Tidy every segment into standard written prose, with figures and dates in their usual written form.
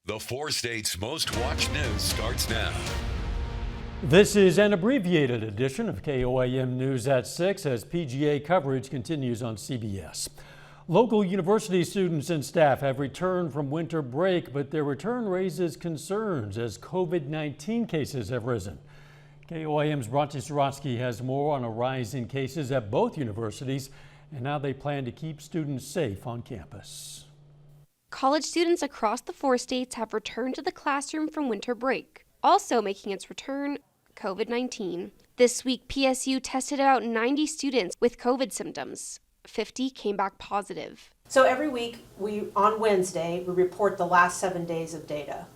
The four states' most watched news starts now. This is an abbreviated edition of KOAM News at 6 as PGA coverage continues on CBS. Local university students and staff have returned from winter break, but their return raises concerns as COVID-19 cases have risen. KOAM's Bronte Sorotsky has more on a rise in cases at both universities and how they plan to keep students safe on campus. College students across the four states have returned to the classroom from winter break. Also making its return, COVID-19. This week, PSU tested about 90 students with COVID symptoms. 50 came back positive. So every week, on Wednesday, we report the last 7 days of data.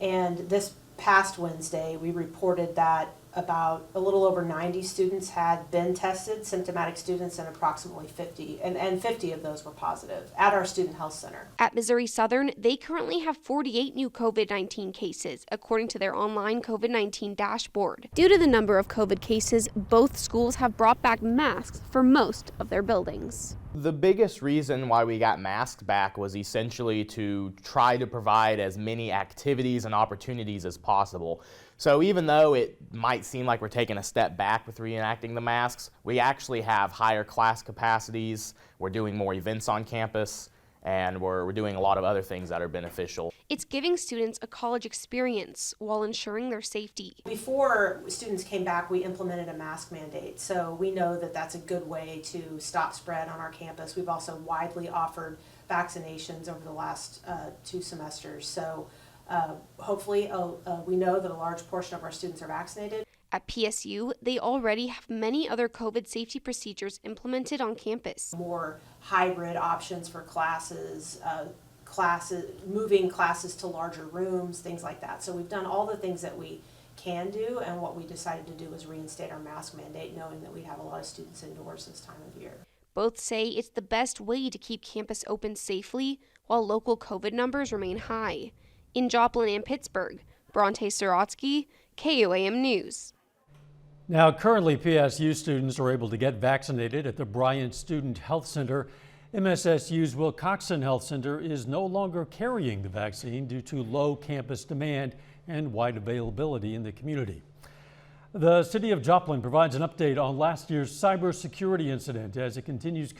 And this past Wednesday, we reported that about a little over 90 students had been tested, symptomatic students, and approximately 50, and 50 of those were positive at our Student Health Center. At Missouri Southern, they currently have 48 new COVID-19 cases, according to their online COVID-19 dashboard. Due to the number of COVID cases, both schools have brought back masks for most of their buildings. The biggest reason why we got masks back was essentially to try to provide as many activities and opportunities as possible. So even though it might seem like we're taking a step back with reenacting the masks, we actually have higher class capacities, we're doing more events on campus, and we're doing a lot of other things that are beneficial. It's giving students a college experience while ensuring their safety. Before students came back, we implemented a mask mandate, so we know that that's a good way to stop spread on our campus. We've also widely offered vaccinations over the last 2 semesters, so hopefully we know that a large portion of our students are vaccinated. At PSU, they already have many other COVID safety procedures implemented on campus. More hybrid options for classes, moving classes to larger rooms, things like that. So we've done all the things that we can do, and what we decided to do was reinstate our mask mandate, knowing that we have a lot of students indoors this time of year. Both say it's the best way to keep campus open safely while local COVID numbers remain high. In Joplin and Pittsburgh, Bronte Sorotsky, KOAM News. Now, currently, PSU students are able to get vaccinated at the Bryant Student Health Center. MSSU's Wilcoxon Health Center is no longer carrying the vaccine due to low campus demand and wide availability in the community. The city of Joplin provides an update on last year's cybersecurity incident as it continues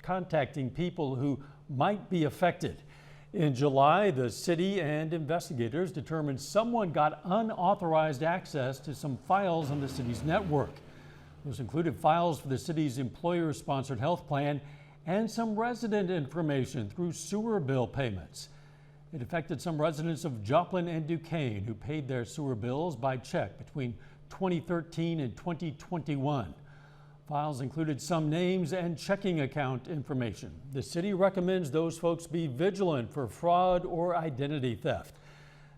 contacting people who might be affected. In July, the city and investigators determined someone got unauthorized access to some files on the city's network. Those included files for the city's employer-sponsored health plan and some resident information through sewer bill payments. It affected some residents of Joplin and Duquesne who paid their sewer bills by check between 2013 and 2021. Files included some names and checking account information. The city recommends those folks be vigilant for fraud or identity theft.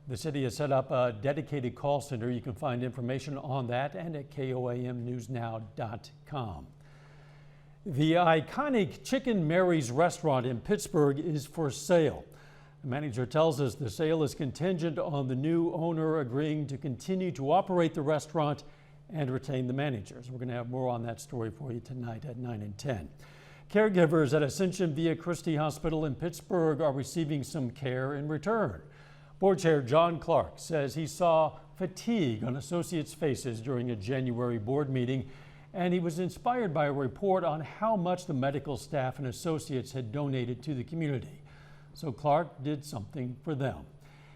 The city has set up a dedicated call center. You can find information on that and at KOAMnewsnow.com. The iconic Chicken Mary's restaurant in Pittsburgh is for sale. The manager tells us the sale is contingent on the new owner agreeing to continue to operate the restaurant and retain the managers. We're going to have more on that story for you tonight at 9 and 10. Caregivers at Ascension Via Christi Hospital in Pittsburgh are receiving some care in return. Board Chair John Clark says he saw fatigue on associates' faces during a January board meeting, and he was inspired by a report on how much the medical staff and associates had donated to the community. So Clark did something for them.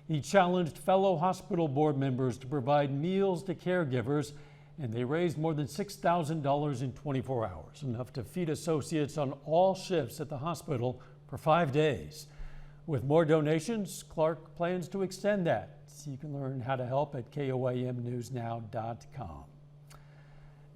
He challenged fellow hospital board members to provide meals to caregivers, and they raised more than $6,000 in 24 hours, enough to feed associates on all shifts at the hospital for 5 days. With more donations, Clark plans to extend that. So you can learn how to help at KOAMnewsnow.com.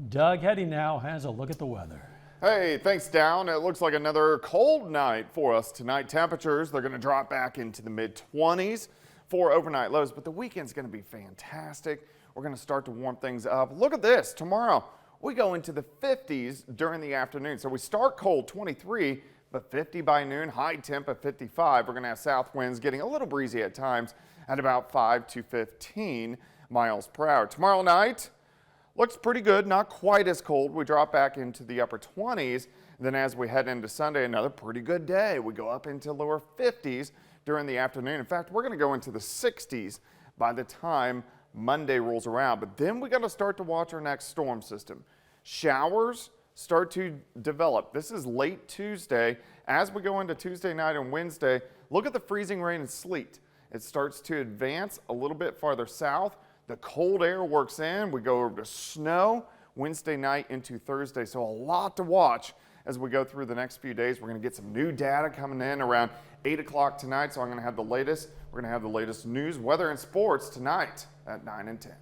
Doug Hetty now has a look at the weather. Hey, thanks, Down. It looks like another cold night for us tonight. Temperatures, they're going to drop back into the mid-20s for overnight lows, but the weekend's going to be fantastic. We're going to start to warm things up. Look at this. Tomorrow, we go into the 50s during the afternoon. So we start cold, 23, but 50 by noon, high temp at 55. We're going to have south winds getting a little breezy at times at about 5 to 15 miles per hour. Tomorrow night looks pretty good, not quite as cold. We drop back into the upper 20s. Then as we head into Sunday, another pretty good day. We go up into lower 50s during the afternoon. In fact, we're going to go into the 60s by the time Monday rolls around. But then we got to start to watch our next storm system. Showers start to develop. This is late Tuesday. As we go into Tuesday night and Wednesday, look at the freezing rain and sleet. It starts to advance a little bit farther south. The cold air works in. We go over to snow Wednesday night into Thursday. So a lot to watch as we go through the next few days. We're going to get some new data coming in around 8 o'clock tonight. So I'm going to have the latest. We're going to have the latest news, weather, and sports tonight at 9 and 10.